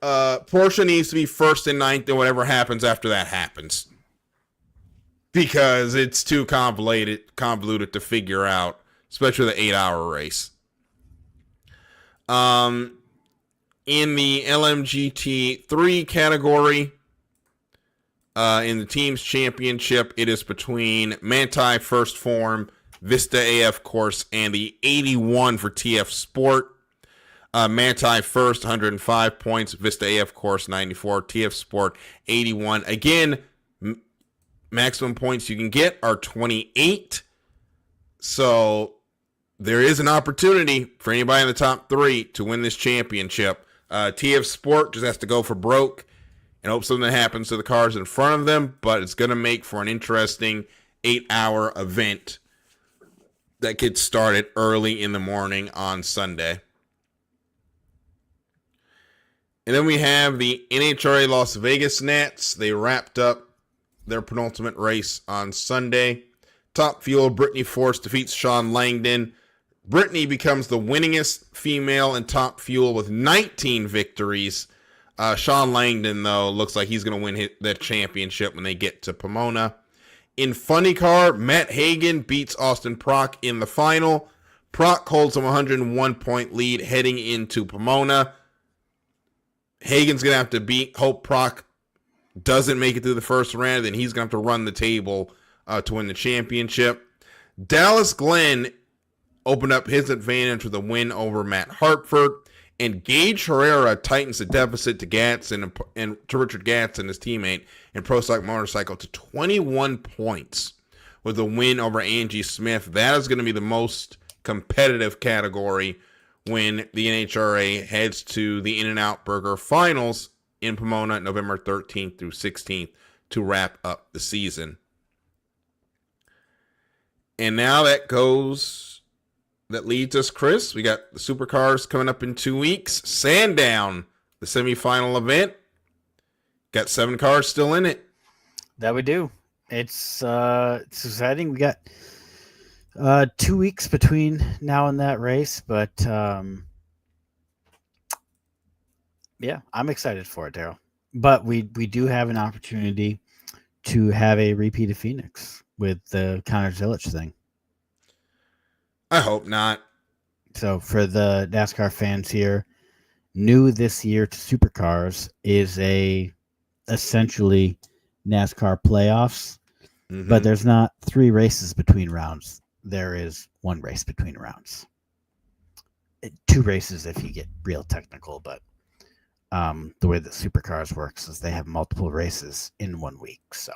A: Porsche needs to be 1st and 9th, and whatever happens after that happens. Because it's too convoluted to figure out, especially the 8-hour race. In the LMGT3 category, in the team's championship, it is between Manti First Form, Vista AF Course, and the 81 for TF Sport. Manti First, 105 points. Vista AF Course, 94. TF Sport, 81. Again, maximum points you can get are 28. So there is an opportunity for anybody in the top 3 to win this championship. TF Sport just has to go for broke and hope something happens to the cars in front of them, but it's going to make for an interesting 8-hour event that gets started early in the morning on Sunday. And then we have the NHRA Las Vegas Nats. They wrapped up their penultimate race on Sunday. Top Fuel, Brittany Force defeats Sean Langdon. Brittany becomes the winningest female in Top Fuel with 19 victories. Sean Langdon, though, looks like he's going to win that championship when they get to Pomona. In Funny Car, Matt Hagan beats Austin Prock in the final. Prock holds a 101-point lead heading into Pomona. Hagan's going to have to hope Prock doesn't make it through the first round, then he's going to have to run the table to win the championship. Dallas Glenn opened up his advantage with a win over Matt Hartford. And Gage Herrera tightens the deficit to Gatson and to Richard Gatson, his teammate, in Pro Stock Motorcycle to 21 points with a win over Angie Smith. That is going to be the most competitive category when the NHRA heads to the In-N-Out Burger Finals in Pomona November 13th through 16th to wrap up the season. And now that leads us, Chris. We got the Supercars coming up in 2 weeks. Sandown, the semifinal event. Got 7 cars still in it.
B: That we do. It's exciting. We got 2 weeks between now and that race, but yeah, I'm excited for it, Darryl. But we do have an opportunity to have a repeat of Phoenix with the Connor Zilic thing.
A: I hope not.
B: So for the NASCAR fans here, new this year to Supercars is essentially NASCAR playoffs, but there's not 3 races between rounds. There is 1 race between rounds. 2 races if you get real technical, but the way that Supercars works is they have multiple races in 1 week. So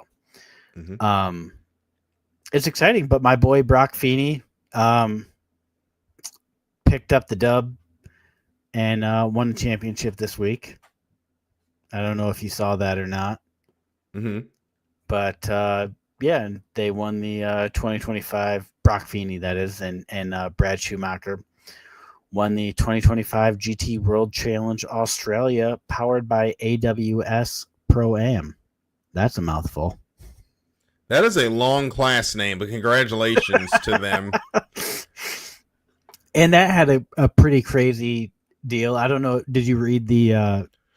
B: it's exciting, but my boy Brock Feeney picked up the dub and won the championship this week. I don't know if you saw that or not. But yeah, they won the 2025 Brock Feeney, that is, and Brad Schumacher won the 2025 GT World Challenge Australia, powered by AWS Pro-Am. That's a mouthful.
A: That is a long class name, but congratulations to them.
B: And that had a pretty crazy deal. I don't know. Did you read the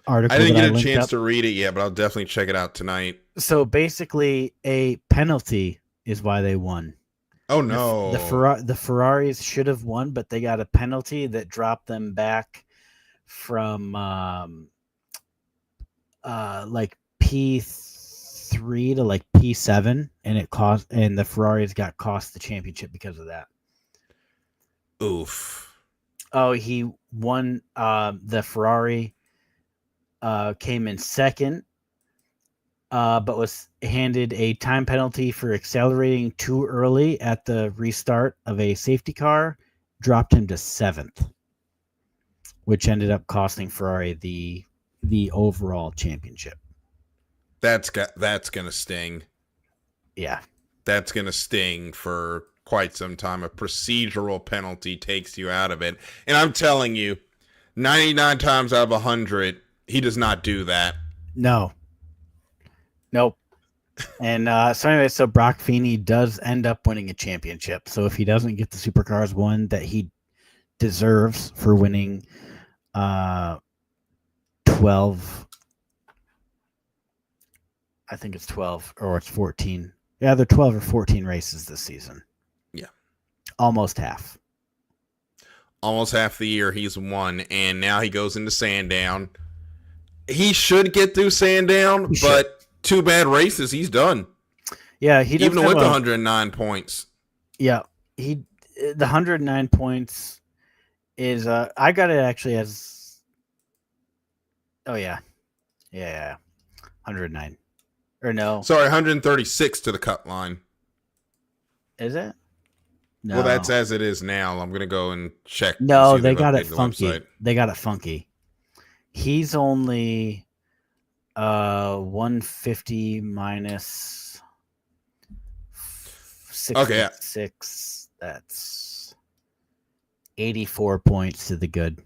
B: article?
A: I didn't get a chance to read it yet, but I'll definitely check it out tonight.
B: So basically, a penalty is why they won.
A: Oh, no.
B: The Ferraris should have won, but they got a penalty that dropped them back from like P3 to like P7, and the Ferraris got cost the championship because of that.
A: Oof.
B: Oh, he won. The Ferrari came in second, but was handed a time penalty for accelerating too early at the restart of a safety car, dropped him to 7th, which ended up costing Ferrari the overall championship.
A: That's gonna sting.
B: Yeah,
A: that's gonna sting for quite some time. A procedural penalty takes you out of it, and I'm telling you, 99 times out of 100, he does not do that.
B: No. Nope. And so Brock Feeney does end up winning a championship. So if he doesn't get the Supercars one that he deserves for winning 12, I think it's 12 or it's 14. Yeah, they're 12 or 14 races this season.
A: Yeah.
B: Almost half.
A: Almost half the year he's won, and now he goes into Sandown. He should get through Sandown, but 2 bad races, he's done.
B: Yeah, he
A: even with the 109 points.
B: Yeah, the 109 points is I got it actually as. Oh yeah, 109 or no?
A: Sorry, 136 to the cut line.
B: Is it? No.
A: Well, that's as it is now. I'm gonna go and check.
B: No, they got it funky. They got it funky. He's only 150 minus 66.
A: Okay.
B: That's 84 points to the good.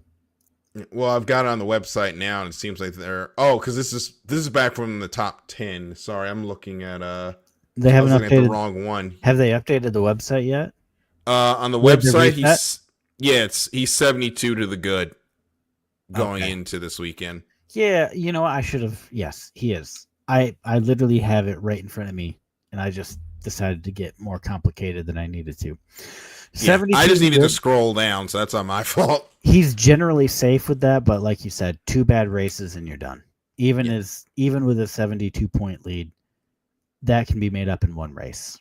A: Well, I've got it on the website now, and it seems like they're because this is back from the top 10. Sorry, I'm looking at
B: they haven't updated
A: the wrong one.
B: Have they updated the website yet?
A: On the website, he's 72 to the good going into this weekend.
B: Yeah, you know, I should have. Yes, he is. I literally have it right in front of me, and I just decided to get more complicated than I needed to.
A: Yeah, I just needed to scroll down, so that's not my fault.
B: He's generally safe with that, but like you said, 2 bad races and you're done. Even with a 72-point lead, that can be made up in 1 race.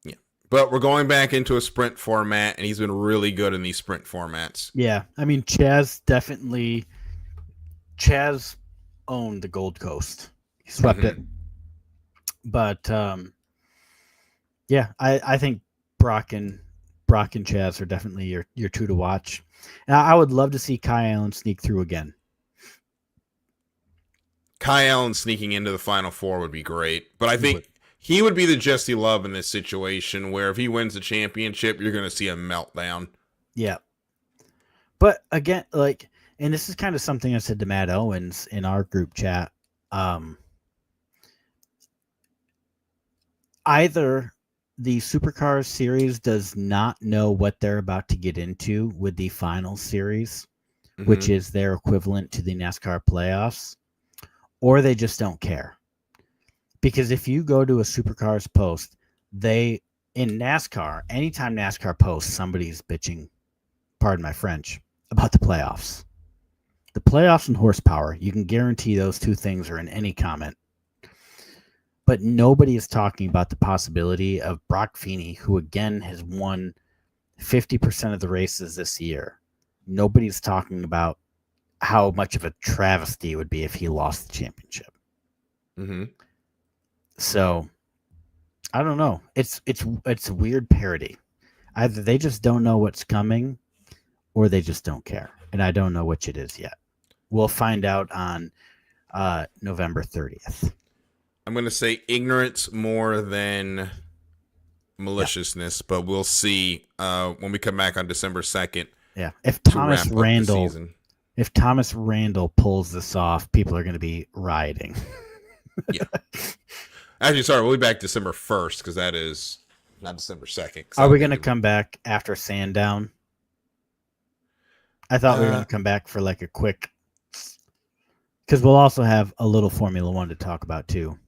A: Yeah, but we're going back into a sprint format, and he's been really good in these sprint formats.
B: Yeah, I mean, Chaz owned the Gold Coast. He swept it. But yeah, I think Brock and Chaz are definitely your 2 to watch. And I would love to see Kai Allen sneak through again.
A: Kai Allen sneaking into the Final Four would be great. But I think he would be the Jesse Love in this situation, where if he wins the championship, you're going to see a meltdown. Yeah.
B: But again, and this is kind of something I said to Matt Owens in our group chat. Either the Supercars series does not know what they're about to get into with the final series, which is their equivalent to the NASCAR playoffs, or they just don't care. Because if you go to a Supercars post, in NASCAR, anytime NASCAR posts, somebody's bitching, pardon my French, about the playoffs. The playoffs and horsepower, you can guarantee those two things are in any comment. But nobody is talking about the possibility of Brock Feeney, who again has won 50% of the races this year. Nobody's talking about how much of a travesty it would be if he lost the championship.
A: Mm-hmm.
B: So, I don't know. It's a weird parody. Either they just don't know what's coming, or they just don't care. And I don't know which it is yet. We'll find out on November 30th.
A: I'm going to say ignorance more than maliciousness, but we'll see when we come back on December 2nd.
B: Yeah. If Thomas Randall pulls this off, people are going to be rioting.
A: Yeah. Actually, sorry, we'll be back December 1st because that is not December 2nd.
B: Are we going to come back after Sandown? I thought we were going to come back for like a quick, because we'll also have a little Formula One to talk about too.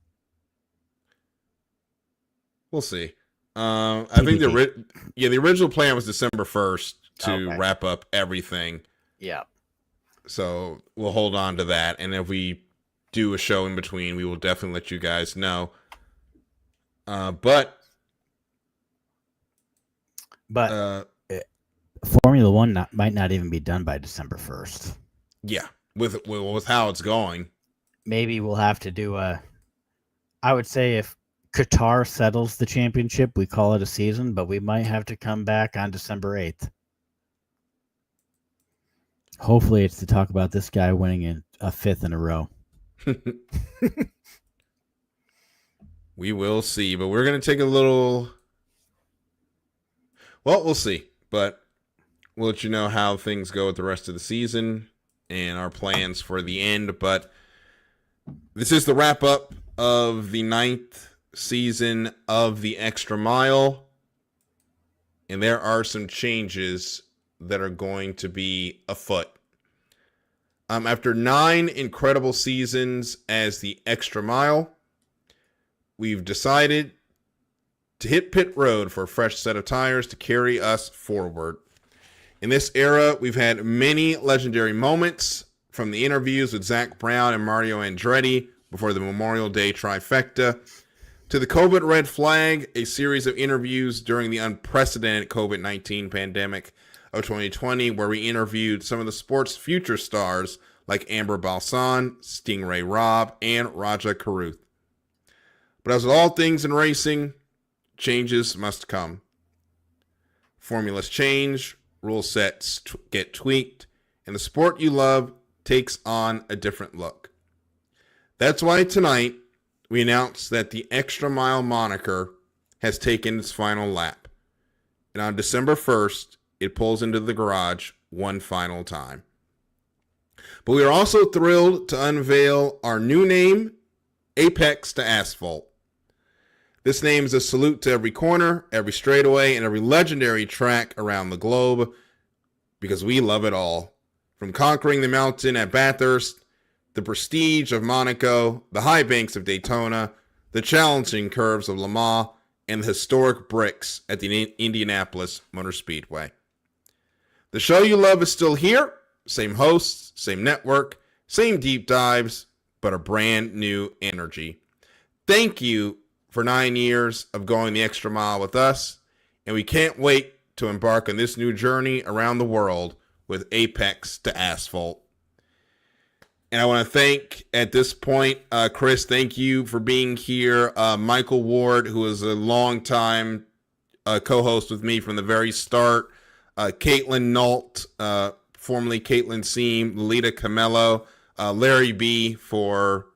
A: We'll see. I think the original plan was December 1st to wrap up everything.
B: Yeah.
A: So we'll hold on to that, and if we do a show in between, we will definitely let you guys know. But
B: Formula One might not even be done by December 1st.
A: Yeah, with how it's going.
B: Maybe we'll have to do I would say if Qatar settles the championship, we call it a season, but we might have to come back on December 8th. Hopefully it's to talk about this guy winning a fifth in a row.
A: We will see, but we're going to take a little... Well, we'll see, but we'll let you know how things go with the rest of the season and our plans for the end. But this is the wrap-up of the 9th season of the Extra Mile, and there are some changes that are going to be afoot. After 9 incredible seasons as the Extra Mile, we've decided to hit pit road for a fresh set of tires to carry us forward. In this era, we've had many legendary moments, from the interviews with Zach Brown and Mario Andretti before the Memorial Day trifecta, to the COVID red flag, a series of interviews during the unprecedented COVID-19 pandemic of 2020, where we interviewed some of the sport's future stars like Amber Balsan, Stingray Robb, and Raja Karuth. But as with all things in racing, changes must come. Formulas change, rule sets get tweaked, and the sport you love takes on a different look. That's why tonight we announced that the Extra Mile moniker has taken its final lap. And on December 1st, it pulls into the garage one final time. But we are also thrilled to unveil our new name, Apex to Asphalt. This name is a salute to every corner, every straightaway, and every legendary track around the globe, because we love it all. From conquering the mountain at Bathurst, the prestige of Monaco, the high banks of Daytona, the challenging curves of Le Mans, and the historic bricks at the Indianapolis Motor Speedway. The show you love is still here. Same hosts, same network, same deep dives, but a brand new energy. Thank you for 9 years of going the extra mile with us, and we can't wait to embark on this new journey around the world with Apex to Asphalt. And I want to thank, at this point, Chris, thank you for being here. Michael Ward, who is a longtime co-host with me from the very start. Caitlin Nault, formerly Caitlin Seam, Lolita Camello, Larry B. for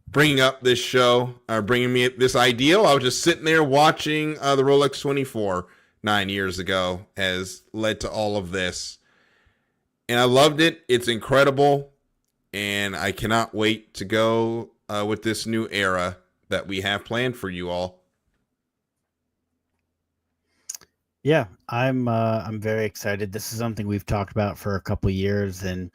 A: bringing up this show, bringing me this idea. I was just sitting there watching the Rolex 24 9 years ago, has led to all of this. And I loved it. It's incredible. And I cannot wait to go with this new era that we have planned for you all.
B: Yeah, I'm very excited. This is something we've talked about for a couple of years, and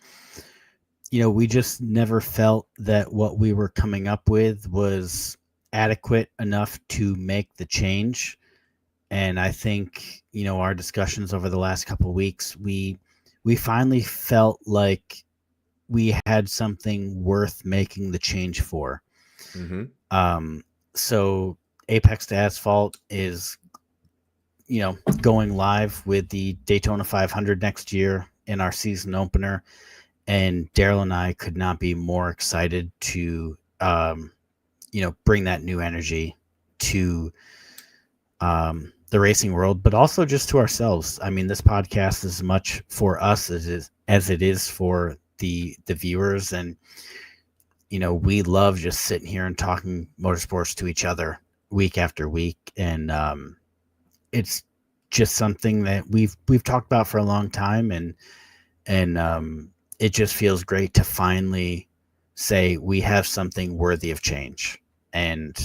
B: we just never felt that what we were coming up with was adequate enough to make the change. And I think, our discussions over the last couple of weeks, we finally felt like we had something worth making the change for.
A: Mm-hmm.
B: So Apex to Asphalt is, going live with the Daytona 500 next year in our season opener. And Darryl and I could not be more excited to, bring that new energy to the racing world, but also just to ourselves. I mean, this podcast is as much for us as it is for the viewers. And, we love just sitting here and talking motorsports to each other week after week. And it's just something that we've talked about for a long time. And it just feels great to finally say we have something worthy of change. And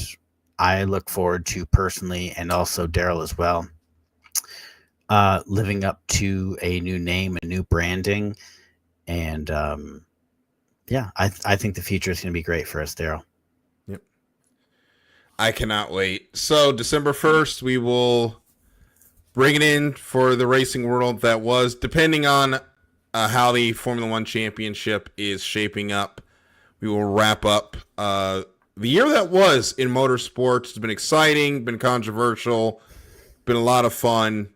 B: I look forward to personally, and also Darryl as well, living up to a new name, a new branding. And I think the future is going to be great for us, Darryl.
A: Yep. I cannot wait. So December 1st, we will bring it in for the racing world that was, depending on how the Formula One Championship is shaping up. We will wrap up the year that was in motorsports. It's been exciting, been controversial, been a lot of fun.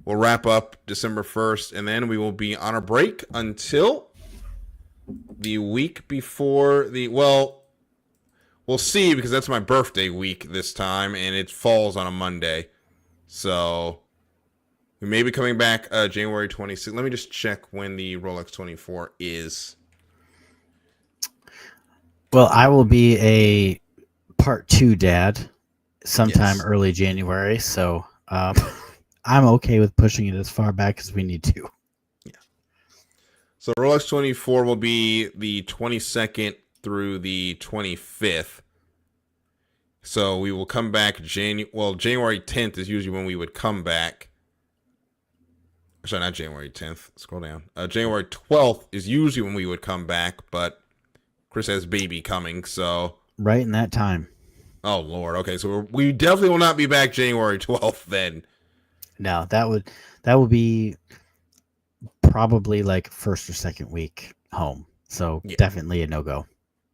A: We'll wrap up December 1st, and then we will be on a break until the week before we'll see, because that's my birthday week this time, and it falls on a Monday. So we may be coming back January 26th. Let me just check when the Rolex 24 is.
B: Well, I will be a part 2 dad sometime
A: Yes.
B: early January. So I'm okay with pushing it as far back as we need to.
A: Yeah. So Rolex 24 will be the 22nd through the 25th. So we will come back January 10th is usually when we would come back. Sorry, not January 10th. Scroll down. January 12th is usually when we would come back, but Chris has baby coming, so
B: Right in that time.
A: Oh Lord. Okay, so we definitely will not be back January 12th then.
B: No, that would be probably like first or second week home. So
A: Yeah.
B: definitely a no-go.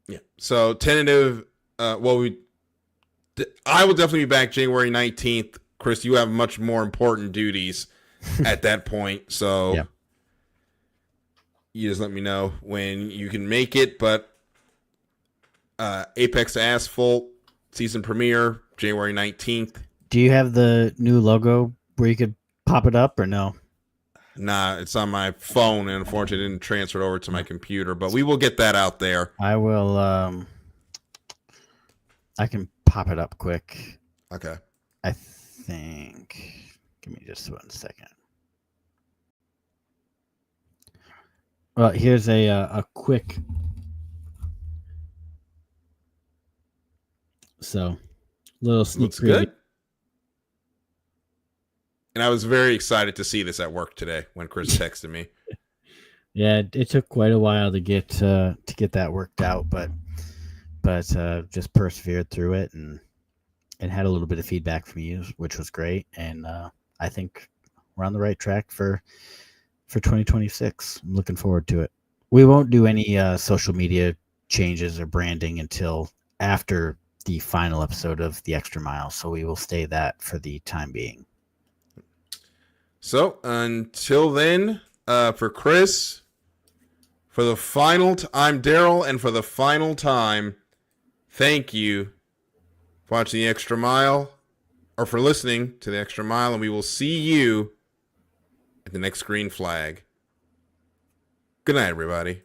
A: Yeah. So tentative. I will definitely be back January 19th. Chris, you have much more important duties at that point, so
B: Yeah.
A: You just let me know when you can make it. But Apex to Asphalt season premiere January 19th.
B: Do you have the new logo where you could pop it up or no?
A: Nah, it's on my phone, and unfortunately I didn't transfer it over to my computer, but we will get that out there.
B: I will I can pop it up quick.
A: Okay.
B: I think. Give me just 1 second. Well, here's a quick. So, little sneak
A: Looks
B: preview.
A: good. And I was very excited to see this at work today when Chris texted me.
B: Yeah, it took quite a while to get that worked out, but just persevered through it and had a little bit of feedback from you, which was great. And I think we're on the right track for 2026. I'm looking forward to it. We won't do any social media changes or branding until after the final episode of The Extra Mile, so we will stay that for the time being.
A: So until then, for Chris, for the final I'm Darryl, and for the final time, thank you for watching The Extra Mile, or for listening to The Extra Mile, and we will see you at the next green flag. Good night, everybody.